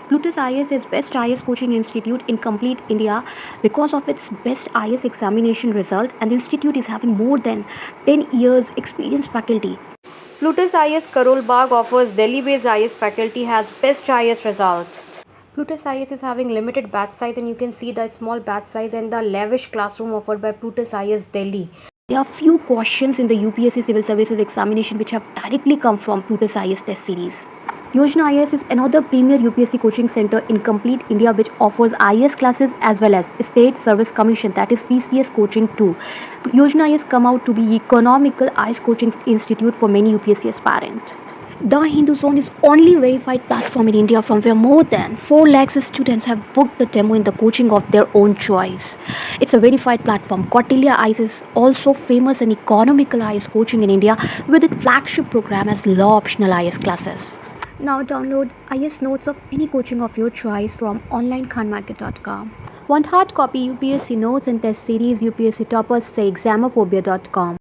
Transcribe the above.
Plutus IAS is best IAS coaching institute in complete India because of its best IAS examination result, and the institute is having more than 10 years experienced faculty. Plutus IAS Karol Bagh offers Delhi-based IAS faculty has best IAS result. Plutus IAS is having limited batch size, and you can see the small batch size and the lavish classroom offered by Plutus IAS Delhi. There are few questions in the UPSC Civil Services examination which have directly come from Plutus IAS test series. Yojana IAS is another premier UPSC coaching center in complete India which offers IAS classes as well as State Service Commission, that is PCS coaching too. Yojana IAS come out to be economical IAS coaching institute for many UPSC aspirants. The Hindu Zone is only verified platform in India from where more than 4 lakhs students have booked the demo in the coaching of their own choice. It's a verified platform. Kautilya IAS is also famous in economical IAS coaching in India with its flagship program as law optional IAS classes. Now download IAS notes of any coaching of your choice from onlinekhanmarket.com. Want hard copy UPSC notes and test series? UPSC toppers say examophobia.com.